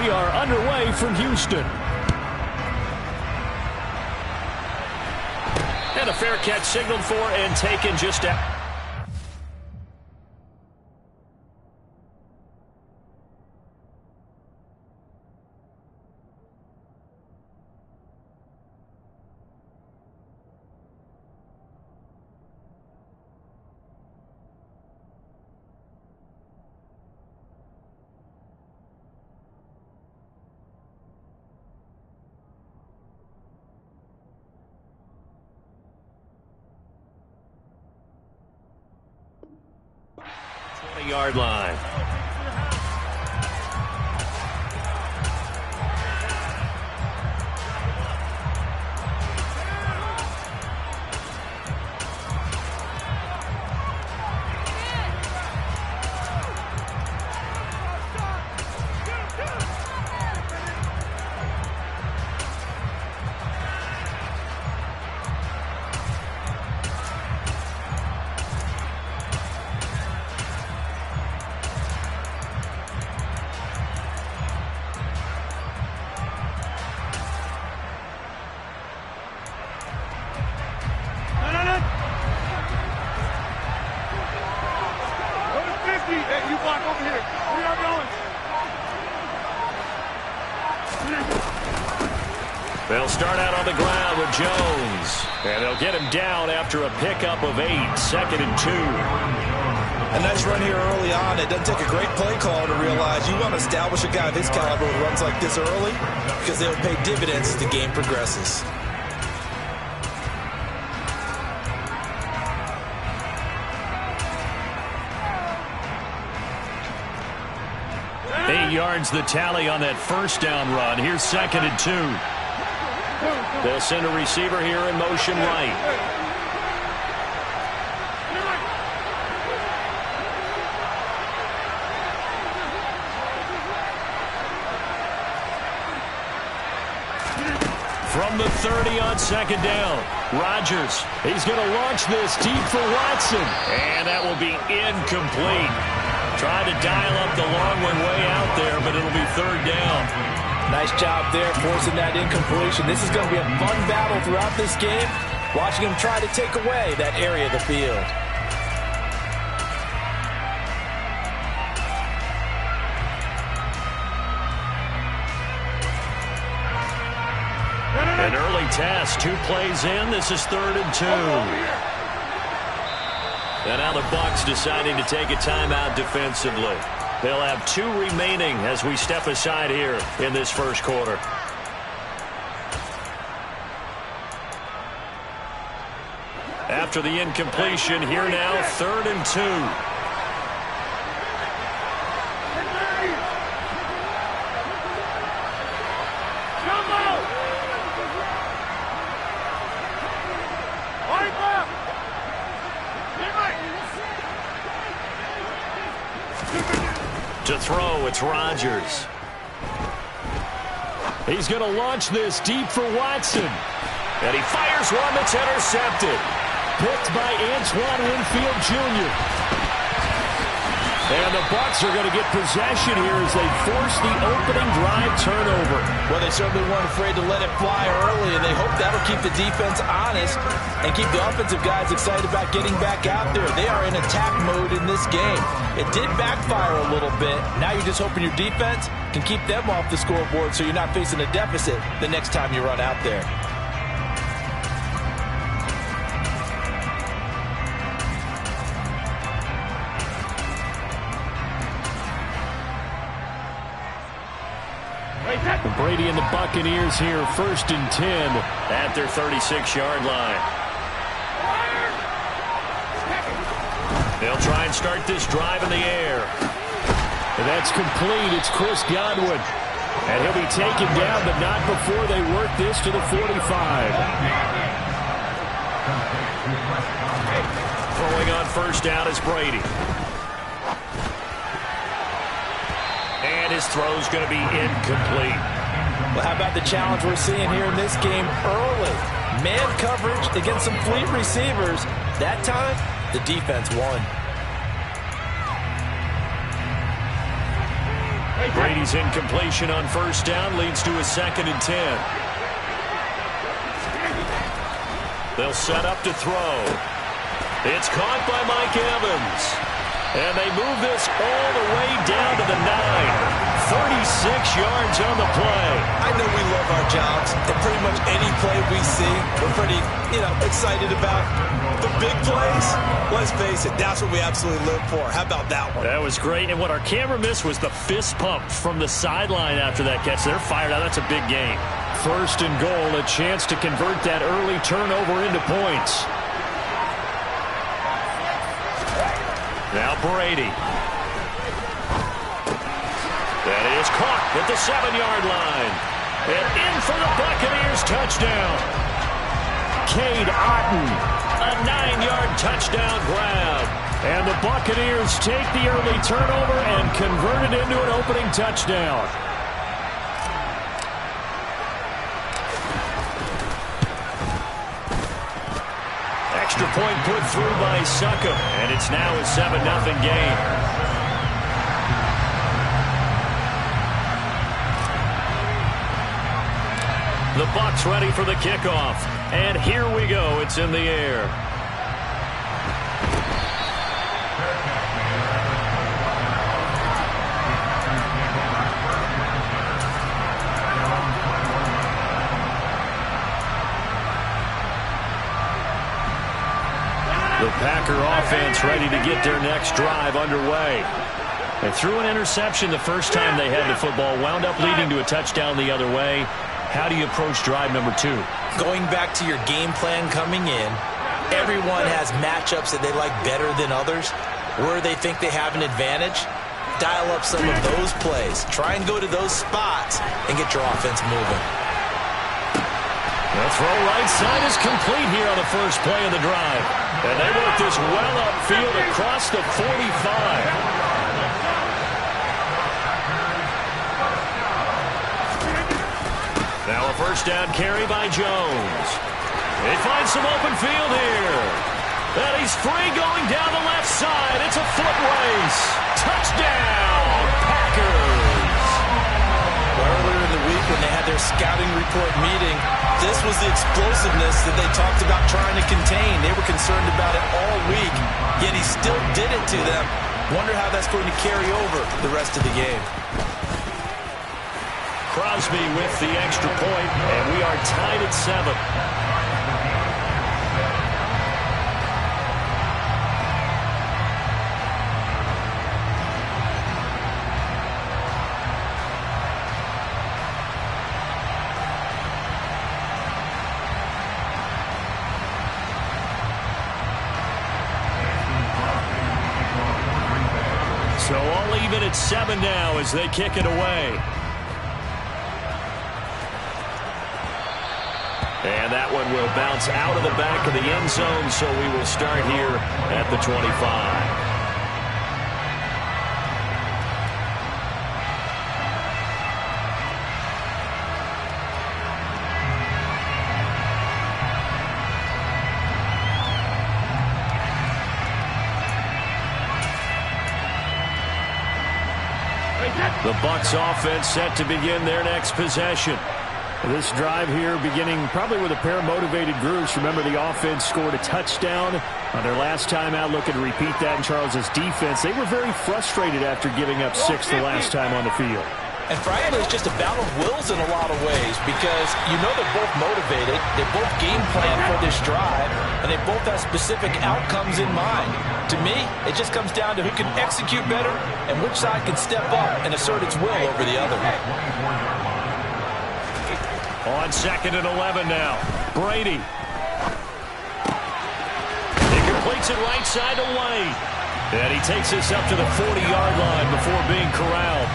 We are underway from Houston. And a fair catch signaled for and taken just out. Yard line. They'll start out on the ground with Jones. And they'll get him down after a pickup of 8, 2nd and 2. A nice run here early on. It doesn't take a great play call to realize you want to establish a guy of his caliber who runs like this early because they'll pay dividends as the game progresses. Yards the tally on that first down run. Here's 2nd and 2. They'll send a receiver here in motion right. From the 30 on 2nd down, Rodgers. He's going to launch this deep for Watson. And that will be incomplete. Trying to dial up the long one way out there, but it'll be 3rd down. Nice job there forcing that incompletion. This is going to be a fun battle throughout this game. Watching him try to take away that area of the field. An early test, 2 plays in. This is 3rd and 2. And now the Bucs deciding to take a timeout defensively. They'll have 2 remaining as we step aside here in this first quarter. After the incompletion, here now, 3rd and 2. To throw, it's Rodgers. He's going to launch this deep for Watson. And he fires one that's intercepted. Picked by Antoine Winfield Jr. And the Bucs are going to get possession here as they force the opening drive turnover. Well, they certainly weren't afraid to let it fly early, and they hope that'll keep the defense honest and keep the offensive guys excited about getting back out there. They are in attack mode in this game. It did backfire a little bit. Now you're just hoping your defense can keep them off the scoreboard so you're not facing a deficit the next time you run out there. Brady and the Buccaneers here, 1st and 10 at their 36-yard line. They'll try and start this drive in the air. And that's complete. It's Chris Godwin. And he'll be taken down, but not before they work this to the 45. Throwing on 1st down is Brady. And his throw's going to be incomplete. Well, how about the challenge we're seeing here in this game early? Man coverage against some fleet receivers. That time, the defense won. Brady's incompletion on first down leads to a 2nd and 10. They'll set up to throw. It's caught by Mike Evans. And they move this all the way down to the 9. 36 yards on the play. I know we love our jobs, and pretty much any play we see, we're pretty, excited about. The big plays, let's face it, that's what we absolutely live for. How about that one? That was great, and what our camera missed was the fist pump from the sideline after that catch. They're fired out. That's a big game. 1st and goal, a chance to convert that early turnover into points. Now Brady. That is caught at the 7-yard line. And in for the Buccaneers touchdown. Cade Otton, a 9-yard touchdown grab. And the Buccaneers take the early turnover and convert it into an opening touchdown. Extra point put through by Succop, and it's now a 7-0 game. The Bucs ready for the kickoff. And here we go. It's in the air. The Packer offense ready to get their next drive underway. They threw an interception the first time they had the football, wound up leading to a touchdown the other way. How do you approach drive number 2? Going back to your game plan coming in, everyone has matchups that they like better than others. Where they think they have an advantage, dial up some of those plays. Try and go to those spots and get your offense moving. The throw right side is complete here on the first play of the drive. And they work this well upfield across the 45. Now a first down carry by Jones. They find some open field here. And he's free going down the left side. It's a foot race. Touchdown, Packers. Earlier in the week when they had their scouting report meeting, this was the explosiveness that they talked about trying to contain. They were concerned about it all week, yet he still did it to them. Wonder how that's going to carry over the rest of the game. Crosby with the extra point, and we are tied at 7. So all even at 7 now as they kick it away. And that one will bounce out of the back of the end zone, so we will start here at the 25. The Bucs offense set to begin their next possession. This drive here beginning probably with a pair of motivated groups. Remember, the offense scored a touchdown on their last time out. Looking to repeat that in Charles's defense. They were very frustrated after giving up 6 the last time on the field. And frankly, it's just a battle of wills in a lot of ways because they're both motivated. They both game plan for this drive, and they both have specific outcomes in mind. To me, it just comes down to who can execute better and which side can step up and assert its will over the other. On 2nd and 11 now. Brady. He completes it right side to White. And he takes this up to the 40-yard line before being corralled.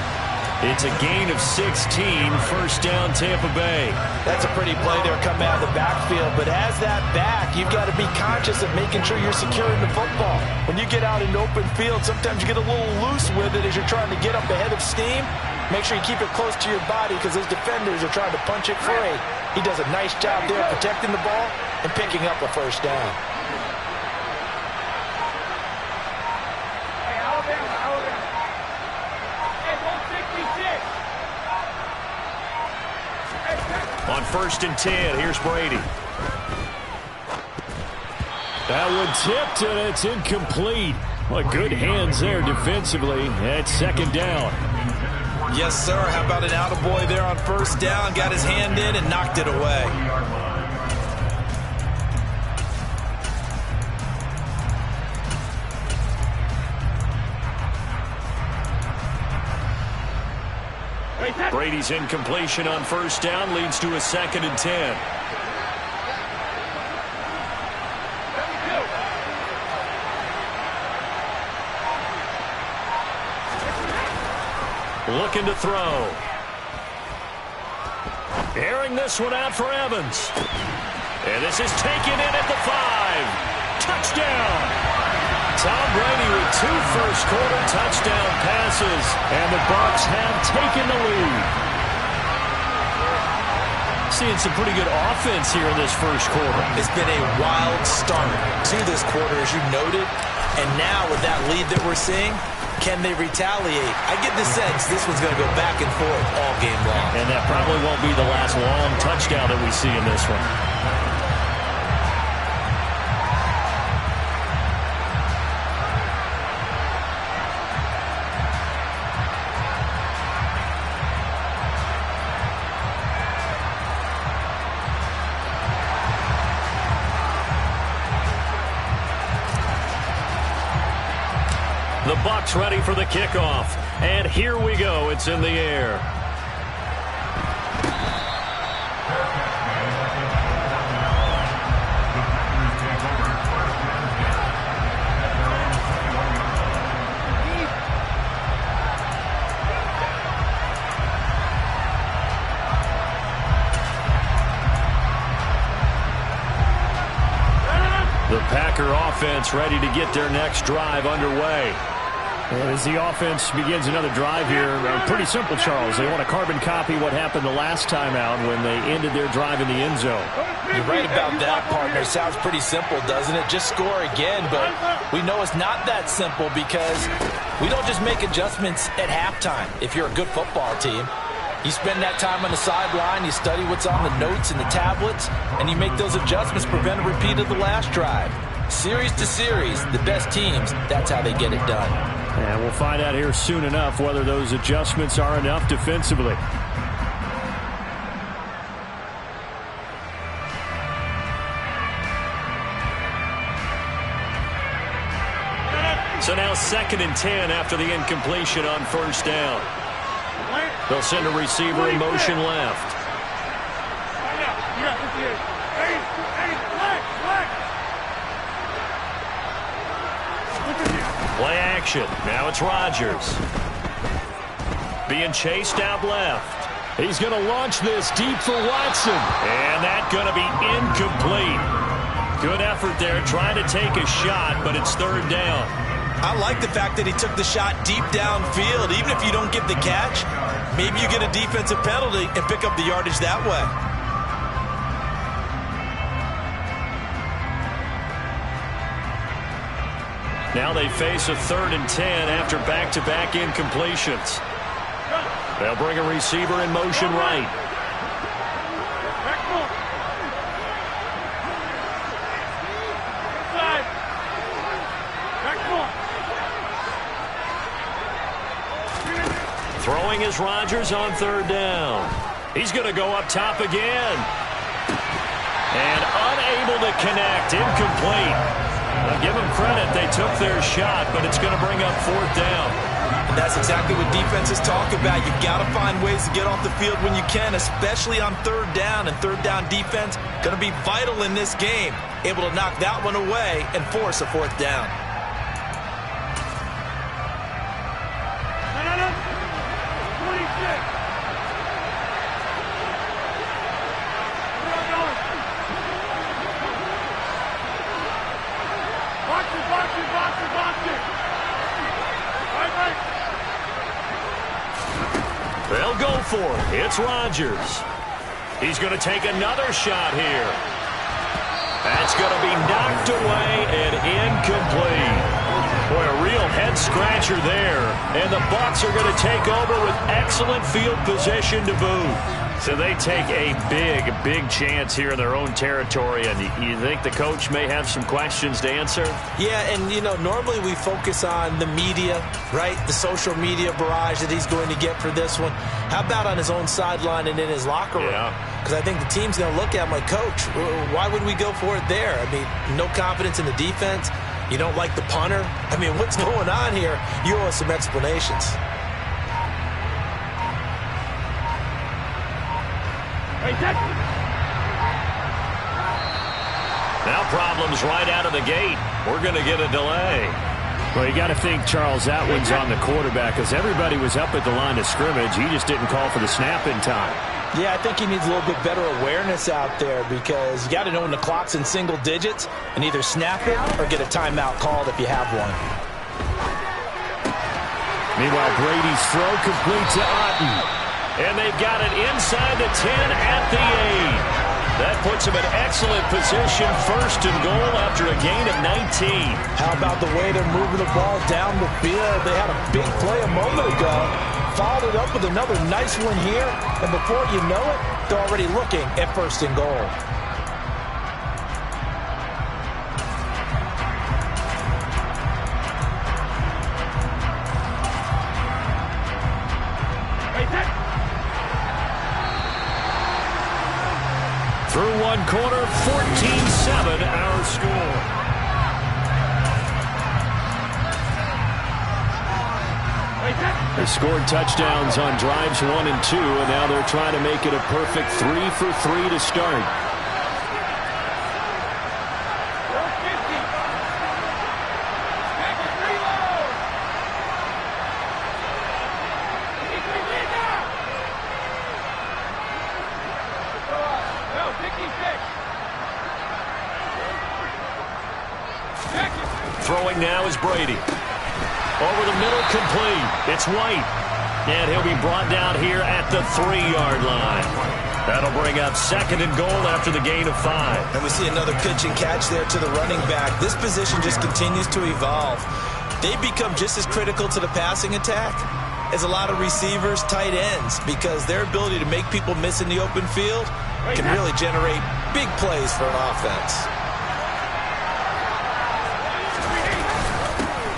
It's a gain of 16, first down Tampa Bay. That's a pretty play there coming out of the backfield, but as that back, you've got to be conscious of making sure you're securing the football. When you get out in open field, sometimes you get a little loose with it as you're trying to get up ahead of steam. Make sure you keep it close to your body because those defenders are trying to punch it free. He does a nice job there protecting the ball and picking up a first down. Hey, Alabama. Hey, 166. first and 10. Here's Brady. That one tipped, and it's incomplete. Well, good hands there defensively at second down. Yes, sir. How about an attaboy there on first down? Got his hand in and knocked it away. Brady's incompletion on first down leads to a second and 10. Looking to throw. Airing this one out for Evans. And this is taken in at the 5. Touchdown! Tom Brady with 2 first-quarter touchdown passes, and the Bucs have taken the lead. Seeing some pretty good offense here in this first quarter. It's been a wild start to this quarter, as you noted, and now with that lead that we're seeing, can they retaliate? I get the sense this one's going to go back and forth all game long. And that probably won't be the last long touchdown that we see in this one. The Bucs ready for the kickoff. And here we go. It's in the air. The Packer offense ready to get their next drive underway. And as the offense begins another drive here, pretty simple, Charles. They want to carbon copy what happened the last time out when they ended their drive in the end zone. You're right about that, partner. Sounds pretty simple, doesn't it? Just score again, but we know it's not that simple because we don't just make adjustments at halftime. If you're a good football team, you spend that time on the sideline, you study what's on the notes and the tablets, and you make those adjustments, prevent a repeat of the last drive. Series to series, the best teams, that's how they get it done. And we'll find out here soon enough whether those adjustments are enough defensively. So now second and 10 after the incompletion on first down. They'll send a receiver in motion left. Play action. Now it's Rodgers. Being chased out left. He's going to launch this deep for Watson. And that's going to be incomplete. Good effort there trying to take a shot, but it's third down. I like the fact that he took the shot deep downfield. Even if you don't get the catch, maybe you get a defensive penalty and pick up the yardage that way. Now they face a third and 10 after back-to-back incompletions. They'll bring a receiver in motion right. Throwing is Rodgers on third down. He's going to go up top again. And unable to connect. Incomplete. I'll give them credit. They took their shot, but it's going to bring up fourth down. And that's exactly what defenses talk about. You've got to find ways to get off the field when you can, especially on third down. And third down defense going to be vital in this game. Able to knock that one away and force a fourth down. They'll go for it. It's Rodgers. He's going to take another shot here. That's going to be knocked away and incomplete. Boy, a real head-scratcher there. And the Bucs are going to take over with excellent field position to boot. So they take a big chance here in their own territory, and you think the coach may have some questions to answer? Yeah, and, you know, normally we focus on the media, right? The social media barrage that he's going to get for this one. How about on his own sideline and in his locker room? Because I think the team's going to look at him like, Coach, why would we go for it there? I mean, no confidence in the defense. You don't like the punter? I mean, what's going on here? You owe us some explanations. Now problems right out of the gate. We're going to get a delay. Well, you got to think, Charles, that one's on the quarterback because everybody was up at the line of scrimmage. He just didn't call for the snap in time. Yeah, I think he needs a little bit better awareness out there because you got to know when the clock's in single digits and either snap it or get a timeout called if you have one. Meanwhile, Brady's throw complete to Otten. And they've got it inside the 10 at the 8. That puts them in excellent position, first and goal after a gain of 19. How about the way they're moving the ball down the field? They had a big play a moment ago. Followed it up with another nice one here. And before you know it, they're already looking at first and goal. Through one quarter, 14-7 our score. They scored touchdowns on drives 1 and 2, and now they're trying to make it a perfect 3 for 3 to start. Throwing now is Brady. Over the middle, complete. It's White. And he'll be brought down here at the 3-yard line. That'll bring up second and goal after the gain of 5. And we see another pitch and catch there to the running back. This position just continues to evolve. They become just as critical to the passing attack as a lot of receivers, tight ends, because their ability to make people miss in the open field can really generate big plays for an offense.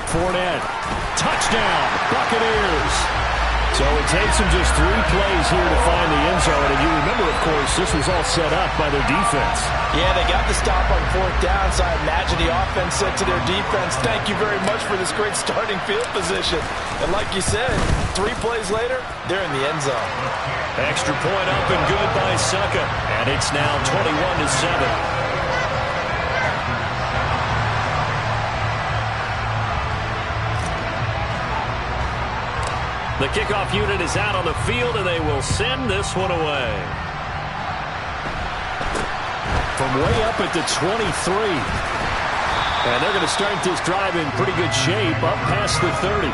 Fournette, touchdown, Buccaneers. So it takes them just 3 plays here to find the end zone. And you remember, of course, this was all set up by their defense. Yeah, they got the stop on 4th down, so I imagine the offense said to their defense, thank you very much for this great starting field position. And like you said, 3 plays later, they're in the end zone. Extra point up and good by Succa. And it's now 21-7. The kickoff unit is out on the field, and they will send this one away. From way up at the 23. And they're going to start this drive in pretty good shape, up past the 30.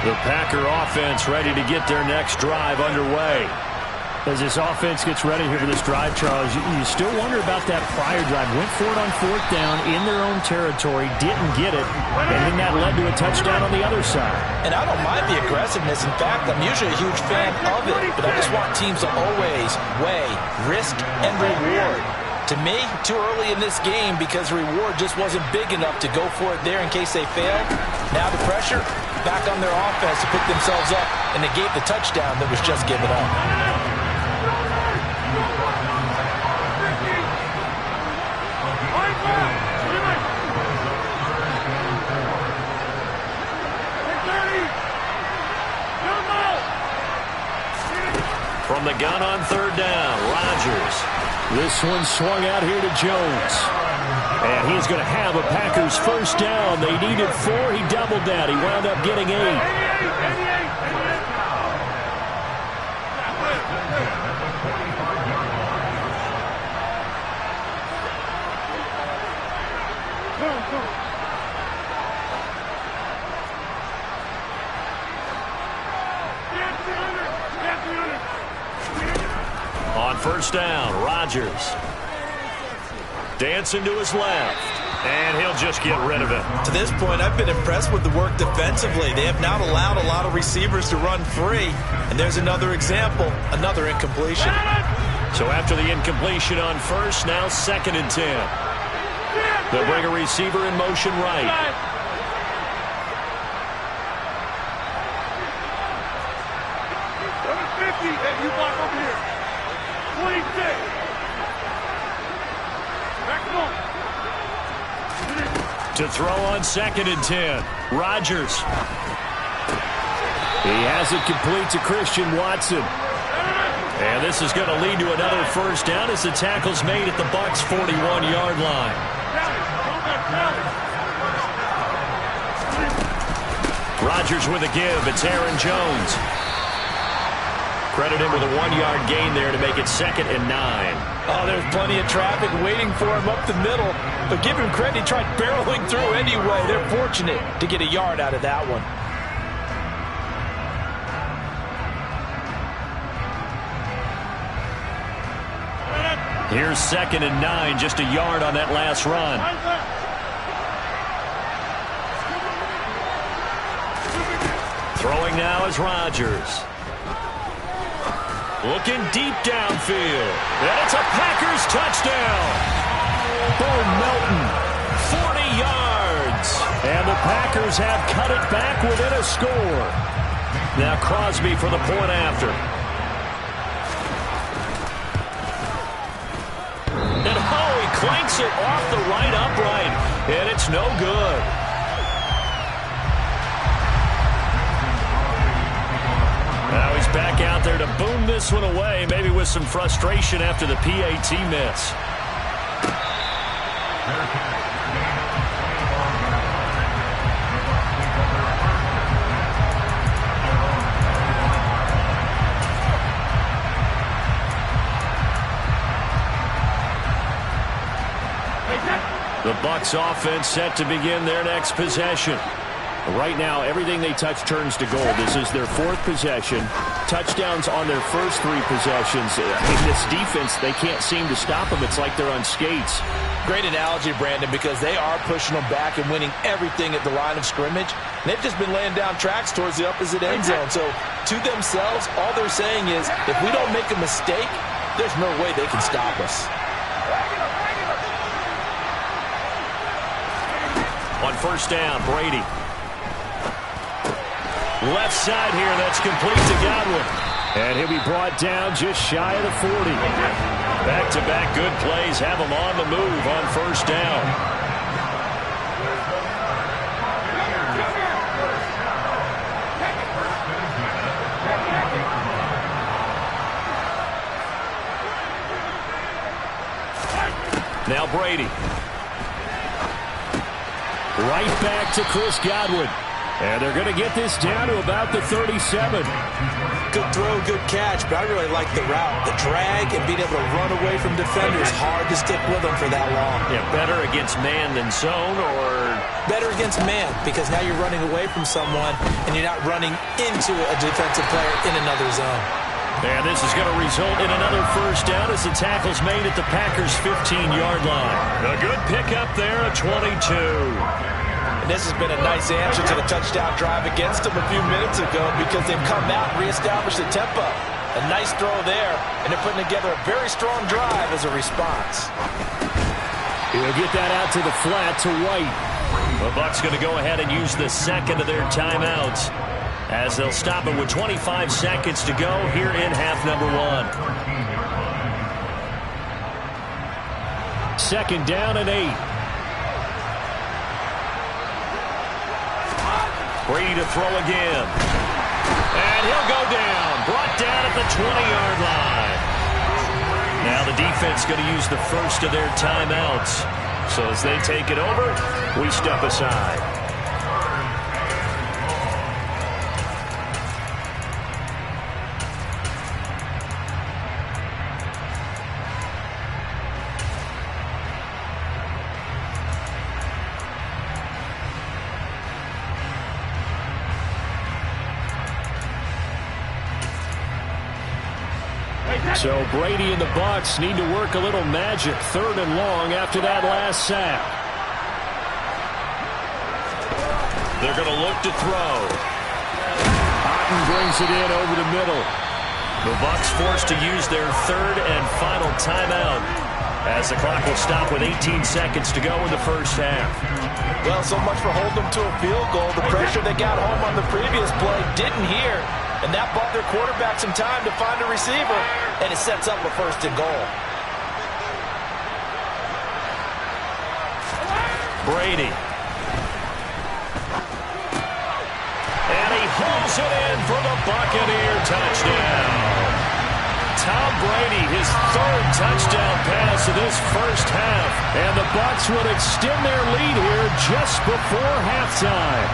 The Packer offense ready to get their next drive underway. As this offense gets ready here for this drive, Charles, you still wonder about that prior drive. Went for it on 4th down in their own territory, didn't get it, and then that led to a touchdown on the other side. And I don't mind the aggressiveness. In fact, I'm usually a huge fan of it, but I just want teams to always weigh risk and reward. To me, too early in this game because reward just wasn't big enough to go for it there in case they failed. Now the pressure back on their offense to pick themselves up, and they gave the touchdown that was just given up. From the gun on 3rd down, Rodgers. This one swung out here to Jones. And he's going to have a Packers first down. They needed 4. He doubled that. He wound up getting 8. On first down, Rodgers. Dancing to his left. And he'll just get rid of it. To this point, I've been impressed with the work defensively. They have not allowed a lot of receivers to run free. And there's another example, another incompletion. So after the incompletion on first, now 2nd and 10. They'll bring a receiver in motion right. You block over here. 26. To throw on 2nd and 10. Rodgers. He has it complete to Christian Watson. And this is going to lead to another first down as the tackle's made at the Bucs' 41-yard line. Rodgers with a give. It's Aaron Jones. Credit him with a 1-yard gain there to make it 2nd and 9. Oh, there's plenty of traffic waiting for him up the middle. But give him credit, he tried barreling through anyway. They're fortunate to get a yard out of that one. Here's 2nd and 9, just a yard on that last run. Throwing now is Rodgers. Looking deep downfield. And it's a Packers touchdown. Boom, Melton. 40 yards. And the Packers have cut it back within a score. Now Crosby for the point after. And he clanks it off the right upright. And it's no good. Now he's back out there to boom this one away, maybe with some frustration after the PAT miss. The Bucs offense set to begin their next possession. Right now, everything they touch turns to gold. This is their 4th possession. Touchdowns on their first 3 possessions. In this defense, they can't seem to stop them. It's like they're on skates. Great analogy, Brandon, because they are pushing them back and winning everything at the line of scrimmage. They've just been laying down tracks towards the opposite end zone. So to themselves, all they're saying is, if we don't make a mistake, there's no way they can stop us. On first down, Brady. Left side here, that's complete to Godwin. And he'll be brought down just shy of the 40. Back-to-back good plays have him on the move on first down. Now Brady. Right back to Chris Godwin. And they're going to get this down to about the 37. Good throw, good catch, but I really like the route. The drag and being able to run away from defenders. Hard to stick with them for that long. Yeah, better against man than zone, or? Better against man, because now you're running away from someone and you're not running into a defensive player in another zone. And this is going to result in another first down as the tackle's made at the Packers' 15-yard line. A good pickup there at 22. And this has been a nice answer to the touchdown drive against them a few minutes ago because they've come out and reestablished the tempo. A nice throw there, and they're putting together a very strong drive as a response. He'll get that out to the flat to White. The Bucs going to go ahead and use the second of their timeouts as they'll stop it with 25 seconds to go here in half number 1. 2nd down and 8. Brady to throw again. And he'll go down. Brought down at the 20-yard line. Now the defense going to use the first of their timeouts. So as they take it over, we step aside. So Brady and the Bucs need to work a little magic. 3rd and long after that last sack. They're going to look to throw. Otten brings it in over the middle. The Bucs forced to use their 3rd and final timeout as the clock will stop with 18 seconds to go in the first half. Well, so much for holding them to a field goal. The pressure they got home on the previous play didn't hear, and that bought their quarterback some time to find a receiver, and it sets up a 1st and goal. Brady. And he hauls it in for the Buccaneer touchdown. Tom Brady, his 3rd touchdown pass of this first half. And the Bucs would extend their lead here just before halftime.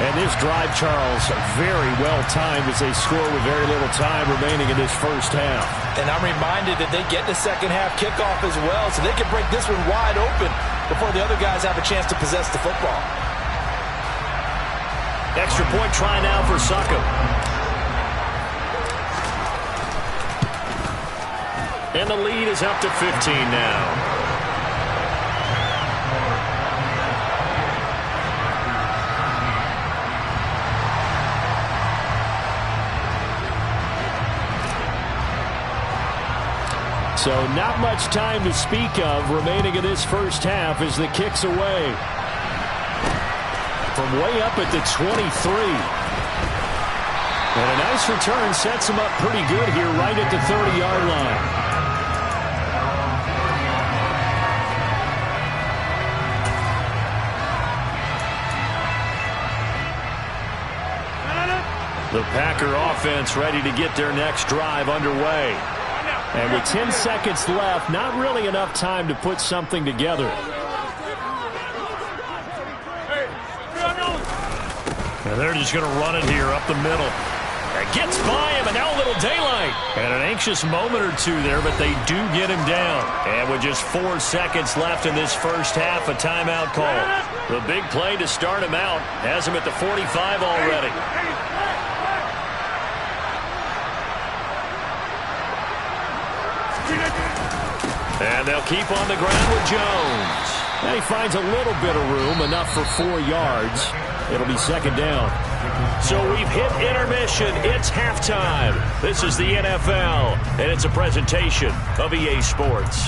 And this drive, Charles, very well timed as they score with very little time remaining in this first half. And I'm reminded that they get the second half kickoff as well, so they can break this one wide open before the other guys have a chance to possess the football. Extra point try now for Succop. And the lead is up to 15 now. So not much time to speak of remaining in this first half as the kick's away. From way up at the 23. And a nice return sets him up pretty good here right at the 30-yard line. The Packer offense ready to get their next drive underway. And with 10 seconds left, not really enough time to put something together. And they're just going to run it here up the middle. It gets by him, and now a little daylight. And an anxious moment or two there, but they do get him down. And with just 4 seconds left in this first half, a timeout call. The big play to start him out has him at the 45 already. And they'll keep on the ground with Jones. And he finds a little bit of room, enough for 4 yards. It'll be 2nd down. So we've hit intermission. It's halftime. This is the NFL, and it's a presentation of EA Sports.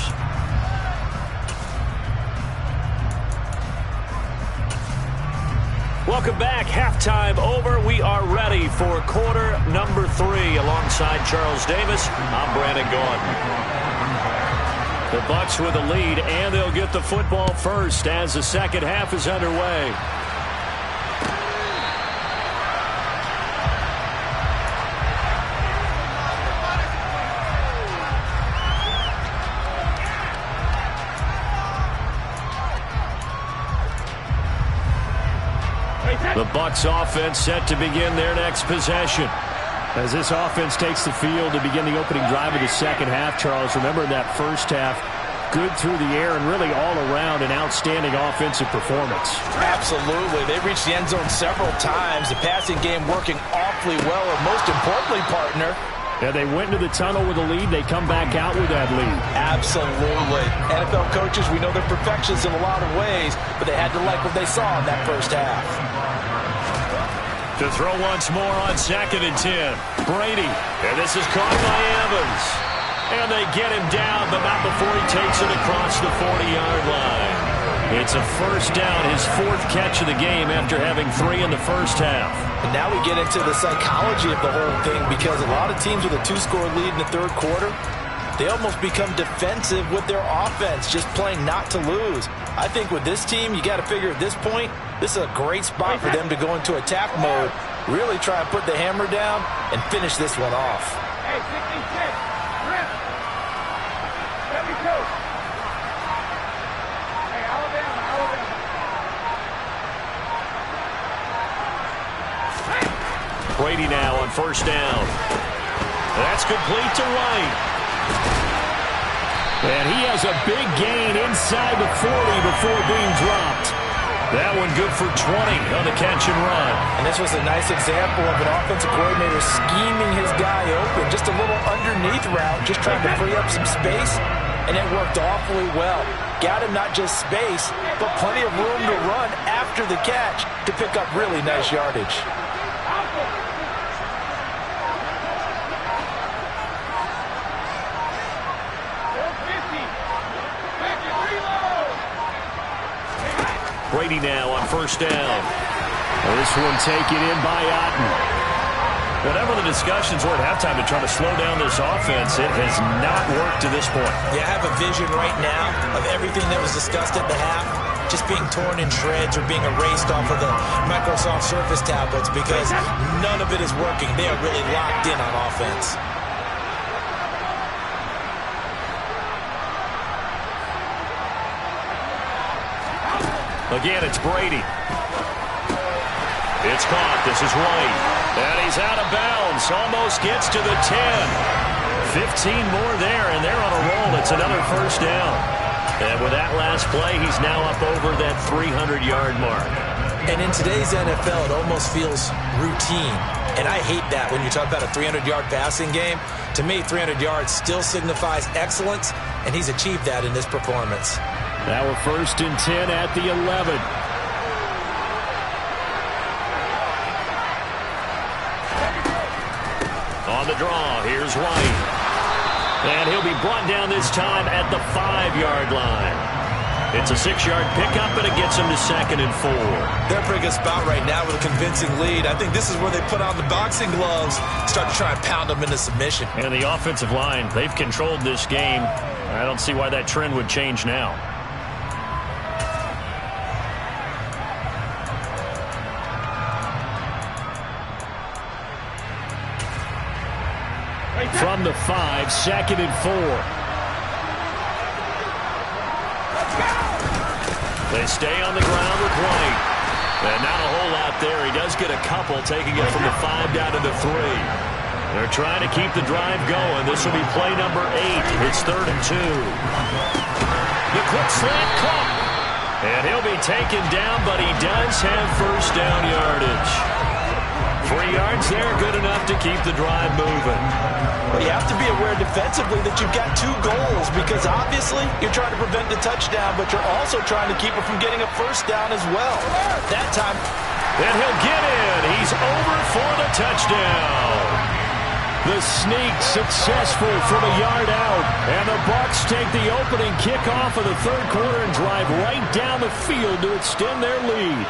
Welcome back. Halftime over. We are ready for quarter number 3. Alongside Charles Davis, I'm Brandon Gaudin. The Bucs with the lead, and they'll get the football first as the second half is underway. The Bucs offense set to begin their next possession. As this offense takes the field to begin the opening drive of the second half, Charles, remember in that first half, good through the air and really all around an outstanding offensive performance. Absolutely. They reached the end zone several times. The passing game working awfully well, and most importantly, partner, yeah, they went into the tunnel with a lead. They come back out with that lead. Absolutely. NFL coaches, we know they're perfectionists in a lot of ways, but they had to like what they saw in that first half. To throw once more on 2nd and 10. Brady. And this is caught by Evans. And they get him down, but not before he takes it across the 40-yard line. It's a first down, his 4th catch of the game after having 3 in the first half. And now we get into the psychology of the whole thing, because a lot of teams with a 2-score lead in the 3rd quarter, they almost become defensive with their offense, just playing not to lose. I think with this team, you got to figure at this point, this is a great spot for them to go into attack mode, really try and put the hammer down and finish this one off. Hey, 66, Rip. Let me go. Hey, Alabama. Brady now on first down. That's complete to White. And he has a big gain inside the 40 before being dropped. That one good for 20 on the catch and run. And this was a nice example of an offensive coordinator scheming his guy open. Just a little underneath route, just trying to free up some space, and it worked awfully well. Got him not just space, but plenty of room to run after the catch to pick up really nice yardage. Brady now on first down. This one taken in by Otten. Whatever the discussions were at halftime to try to slow down this offense, it has not worked to this point. Yeah, I have a vision right now of everything that was discussed at the half just being torn in shreds or being erased off of the Microsoft Surface tablets because none of it is working. They are really locked in on offense. Again, it's Brady. It's caught. This is White. And he's out of bounds. Almost gets to the 10. 15 more there, and they're on a roll. It's another first down. And with that last play, he's now up over that 300-yard mark. And in today's NFL, it almost feels routine. And I hate that when you talk about a 300-yard passing game. To me, 300 yards still signifies excellence, and he's achieved that in this performance. Now we're first and 10 at the 11. On the draw, here's White. And he'll be brought down this time at the 5-yard line. It's a 6-yard pickup, and it gets him to 2nd and 4. They're pretty good spot right now with a convincing lead. I think this is where they put on the boxing gloves, start to try and pound them into submission. And the offensive line, they've controlled this game. I don't see why that trend would change now. From the 5, 2nd and 4. They stay on the ground with White. And not a whole lot there. He does get a couple, taking it from the 5 down to the 3. They're trying to keep the drive going. This will be play number 8. It's 3rd and 2. The quick slant caught. And he'll be taken down, but he does have first down yardage. 3 yards there, good enough to keep the drive moving. But you have to be aware defensively that you've got 2 goals because obviously you're trying to prevent the touchdown, but you're also trying to keep it from getting a first down as well. That time. And he'll get in. He's over for the touchdown. The sneak successful from a yard out. And the Bucs take the opening kickoff of the 3rd quarter and drive right down the field to extend their lead.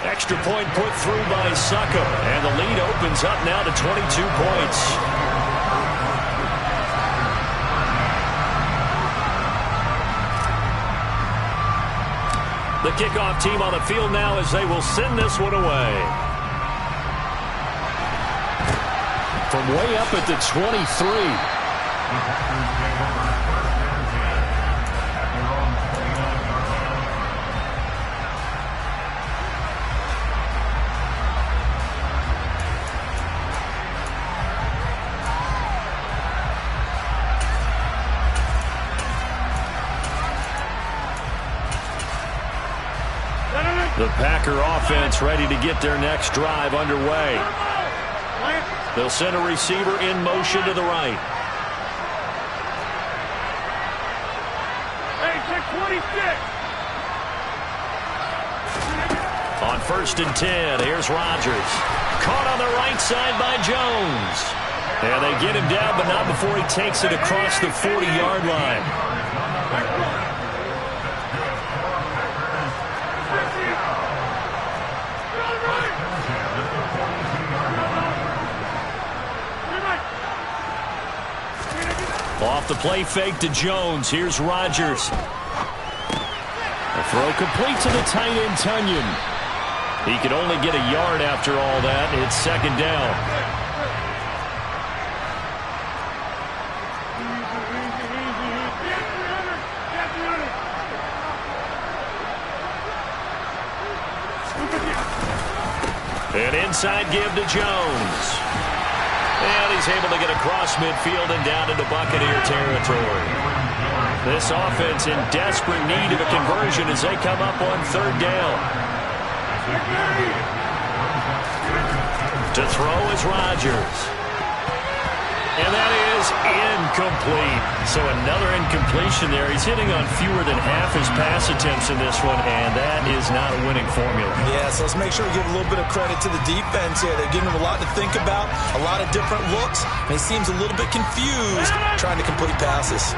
Extra point put through by Succa, and the lead opens up now to 22 points. The kickoff team on the field now as they will send this one away. From way up at the 23. The Packer offense ready to get their next drive underway. They'll send a receiver in motion to the right. Hey, check 26. On 1st and 10, here's Rodgers. Caught on the right side by Jones. And they get him down, but not before he takes it across the 40-yard line. Off the play fake to Jones. Here's Rodgers. A throw complete to the tight end, Tunyon. He could only get a yard after all that. It's 2nd down. An inside give to Jones. And he's able to get across midfield and down into Buccaneer territory. This offense in desperate need of a conversion as they come up on third down. To throw is Rodgers. And that is incomplete. So another incompletion there. He's hitting on fewer than half his pass attempts in this one, and that is not a winning formula. Yeah, so let's make sure we give a little bit of credit to the defense here. They're giving him a lot to think about, a lot of different looks, and he seems a little bit confused trying to complete passes.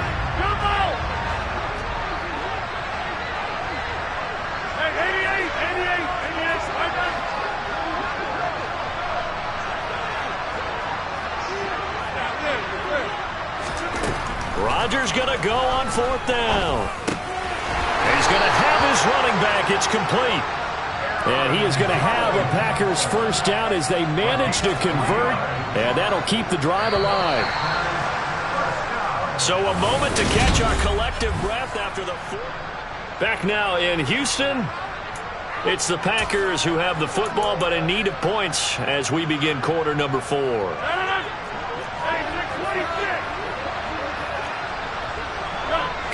Rodgers going to go on fourth down. He's going to have his running back. It's complete. And he is going to have a Packers first down as they manage to convert, and that'll keep the drive alive. So a moment to catch our collective breath after the fourth. Back now in Houston. It's the Packers who have the football, but in need of points as we begin quarter number 4.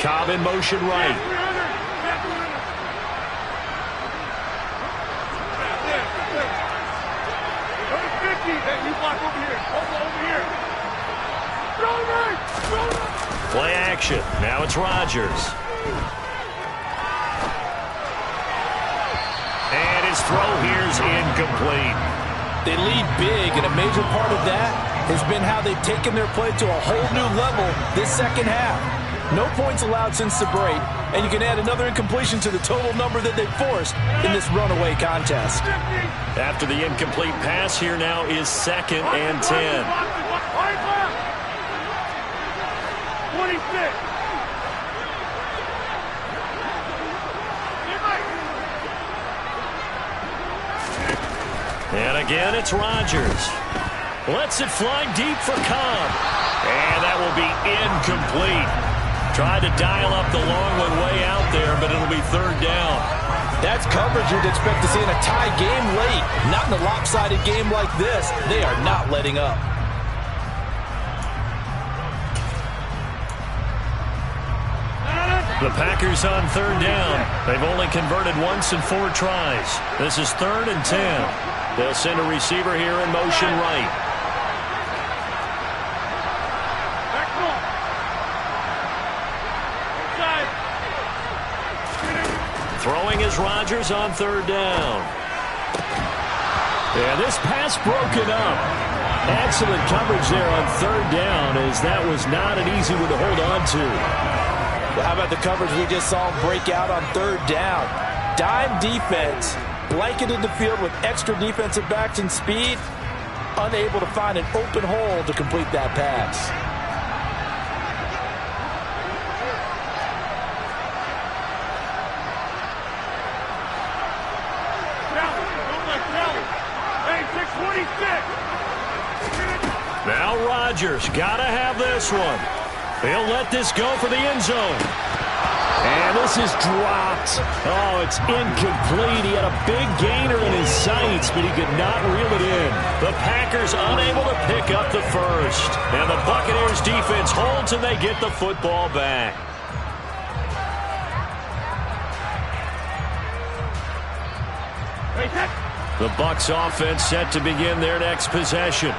Cobb in motion right. Play action. Now it's Rodgers. And his throw here's incomplete. They lead big, and a major part of that has been how they've taken their play to a whole new level this second half. No points allowed since the break, and you can add another incompletion to the total number that they forced in this runaway contest. After the incomplete pass, here now is 2nd and 10. 26. And again, it's Rodgers. Lets it fly deep for Cobb. And that will be incomplete. Tried to dial up the long one way out there, but it'll be third down. That's coverage you'd expect to see in a tie game late. Not in a lopsided game like this. They are not letting up. The Packers on third down. They've only converted once in 4 tries. This is 3rd and 10. They'll send a receiver here in motion right. Throwing is Rodgers on third down. And this pass broken up. Excellent coverage there on third down, as that was not an easy one to hold on to. Well, how about the coverage we just saw break out on third down? Dime defense, blanketed the field with extra defensive backs and speed, unable to find an open hole to complete that pass. Now Rodgers, gotta have this one. He'll let this go for the end zone. And this is dropped. Oh, it's incomplete. He had a big gainer in his sights, but he could not reel it in. The Packers unable to pick up the first. And the Buccaneers defense holds and they get the football back. The Bucs offense set to begin their next possession.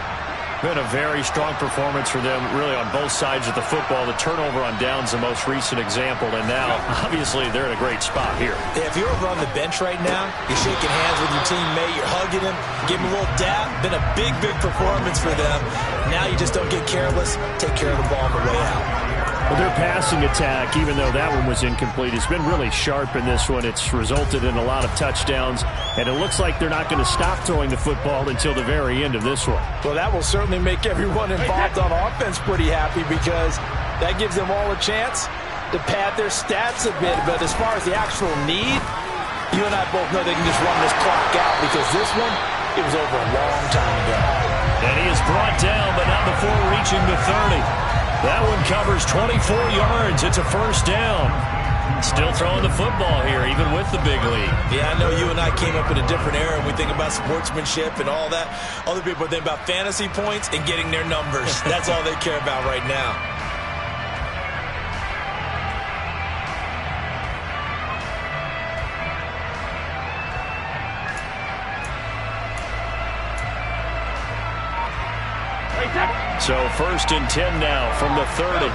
Been a very strong performance for them, really, on both sides of the football. The turnover on downs, the most recent example, and now, obviously, they're in a great spot here. Yeah, if you're over on the bench right now, you're shaking hands with your teammate, you're hugging him, give him a little dap. Been a big, big performance for them. Now you just don't get careless. Take care of the ball on the way out. Well, their passing attack, even though that one was incomplete, has been really sharp in this one. It's resulted in a lot of touchdowns, and it looks like they're not going to stop throwing the football until the very end of this one. Well, that will certainly make everyone involved on offense pretty happy, because that gives them all a chance to pad their stats a bit. But as far as the actual need, you and I both know they can just run this clock out, because this one, it was over a long time ago. And he is brought down, but not before reaching the 30. That one covers 24 yards. It's a first down. Still throwing the football here, even with the big lead. Yeah, I know you and I came up in a different era, and we think about sportsmanship and all that. Other people think about fantasy points and getting their numbers. That's all they care about right now. So 1st and 10 now from the 30.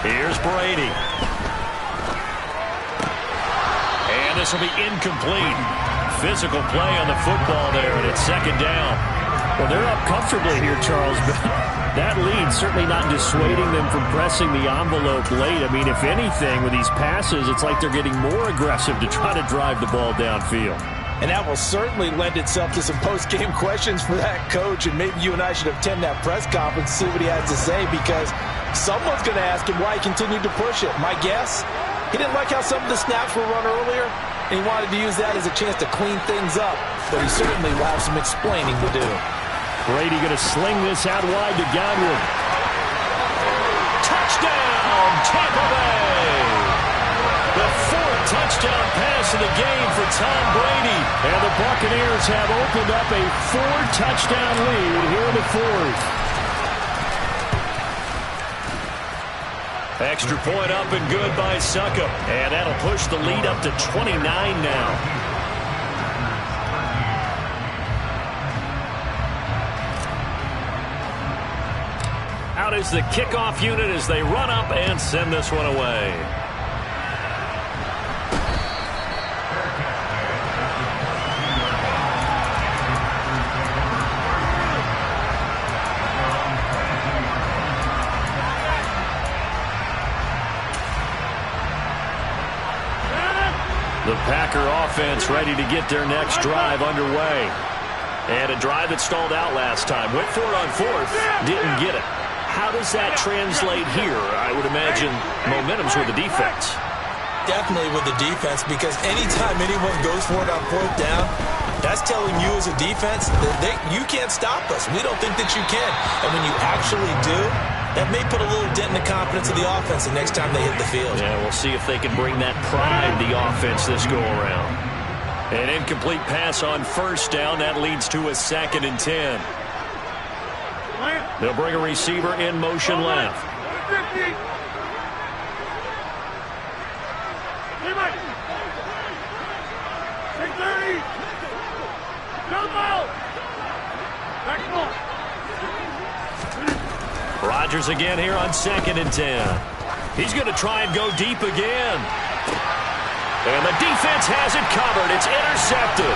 Here's Brady. And this will be incomplete. Physical play on the football there, and it's 2nd down. Well, they're up comfortably here, Charles, but that lead certainly not dissuading them from pressing the envelope late. I mean, if anything, with these passes, it's like they're getting more aggressive to try to drive the ball downfield. And that will certainly lend itself to some post-game questions for that coach, and maybe you and I should attend that press conference and see what he has to say, because someone's going to ask him why he continued to push it. My guess, he didn't like how some of the snaps were run earlier, and he wanted to use that as a chance to clean things up, but he certainly will have some explaining to do. Brady going to sling this out wide to Godwin. Touchdown, Tampa Bay! The 4th touchdown pass of the game for Tom Brady. And the Buccaneers have opened up a 4-touchdown lead here in the 4th. Extra point up and good by Suckup. And that'll push the lead up to 29 now. Out is the kickoff unit as they run up and send this one away. The Packer offense ready to get their next drive underway. And a drive that stalled out last time. Went for it on 4th, didn't get it. How does that translate here? I would imagine momentum's with the defense. Definitely with the defense, because anytime anyone goes for it on 4th down, that's telling you as a defense that you can't stop us. We don't think that you can. And when you actually do, that may put a little dent in the confidence of the offense the next time they hit the field. Yeah, we'll see if they can bring that pride, the offense, this go-around. An incomplete pass on 1st down. That leads to a 2nd and 10. They'll bring a receiver in motion left. Rodgers again here on 2nd and 10. He's going to try and go deep again. And the defense has it covered. It's intercepted.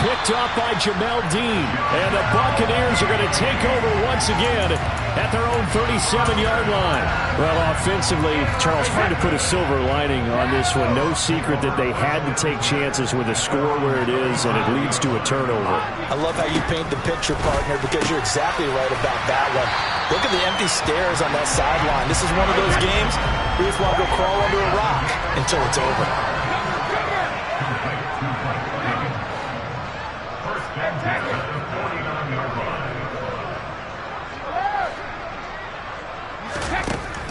Picked off by Jamel Dean. And the Buccaneers are going to take over once again at their own 37-yard line. Well, offensively, Charles, hard to put a silver lining on this one. No secret that they had to take chances with a score where it is, and it leads to a turnover. I love how you paint the picture, partner, because you're exactly right about that one. Look at the empty stares on that sideline. This is one of those games where you just want to go crawl under a rock until it's over.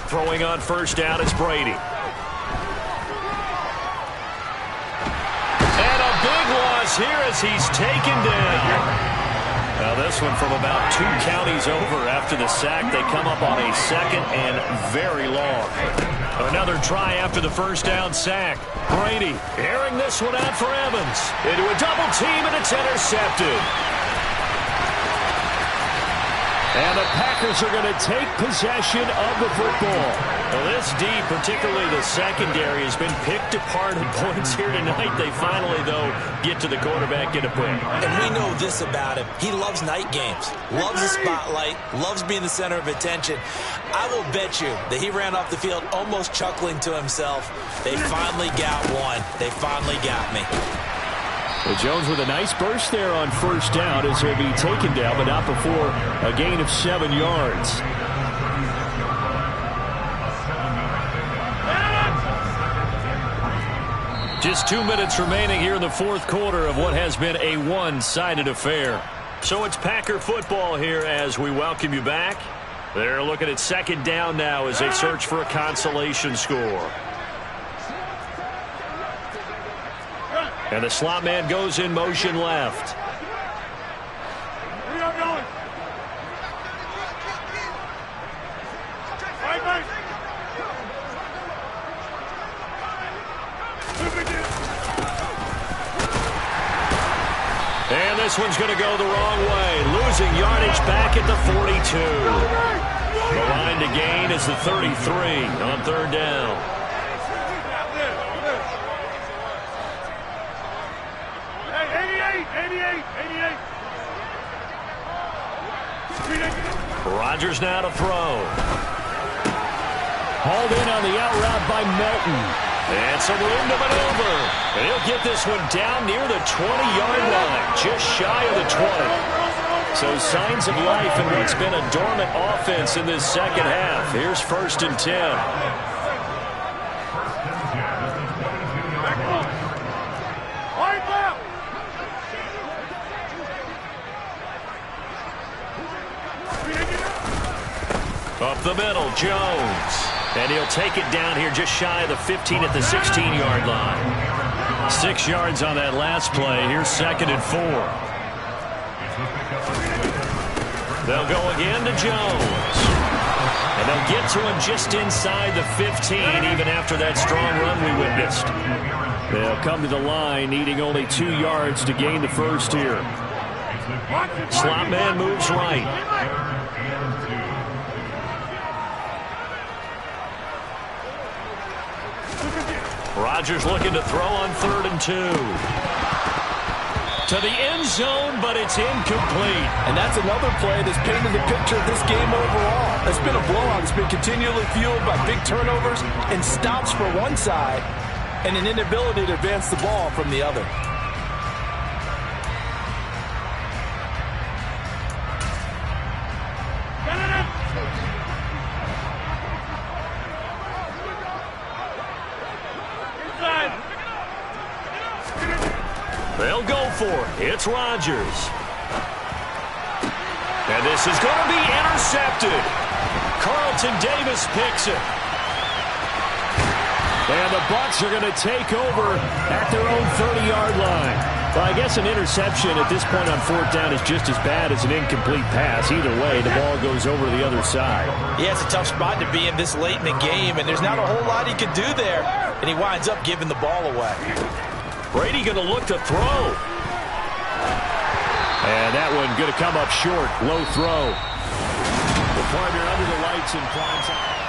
Throwing on 1st down is Brady. And a big loss here as he's taken down. Now this one from about 2 counties over after the sack. They come up on a 2nd and very long. Another try after the 1st down sack. Brady airing this one out for Evans. Into a double team, and it's intercepted. And the Packers are going to take possession of the football. Well, this D, particularly the secondary, has been picked apart at points here tonight. They finally, though, get to the quarterback, get a pick. And we know this about him. He loves night games, loves the spotlight, loves being the center of attention. I will bet you that he ran off the field almost chuckling to himself. They finally got one. They finally got me. Well, Jones with a nice burst there on 1st down as he'll be taken down, but not before a gain of 7 yards. Just 2 minutes remaining here in the 4th quarter of what has been a one-sided affair. So it's Packer football here as we welcome you back. They're looking at 2nd down now as they search for a consolation score. And the slot man goes in motion left. this one's going to go the wrong way. Losing yardage back at the 42. The line to gain is the 33 on third down. Rodgers now to throw. Hauled in on the out route by Melton. And some room to maneuver. And he'll get this one down near the 20-yard line, just shy of the 20. So signs of life in what's been a dormant offense in this second half. Here's 1st and 10. Up the middle, Jones. And he'll take it down here just shy of the 15 at the 16-yard line. 6 yards on that last play. Here's 2nd and 4. They'll go again to Jones. And they'll get to him just inside the 15, even after that strong run we witnessed. They'll come to the line, needing only 2 yards to gain the first here. Slot man moves right. Rodgers looking to throw on 3rd and 2. To the end zone, but it's incomplete. And that's another play that's painted the picture of this game overall. It's been a blowout. It's been continually fueled by big turnovers and stops for one side and an inability to advance the ball from the other. They'll go for it. It's Rodgers. And this is going to be intercepted. Carlton Davis picks it. And the Bucs are going to take over at their own 30-yard line. Well, I guess an interception at this point on 4th down is just as bad as an incomplete pass. Either way, the ball goes over to the other side. Yeah, it's a tough spot to be in this late in the game, and there's not a whole lot he could do there. And he winds up giving the ball away. Brady going to look to throw. And that one going to come up short. Low throw. The partner under the lights in prime time.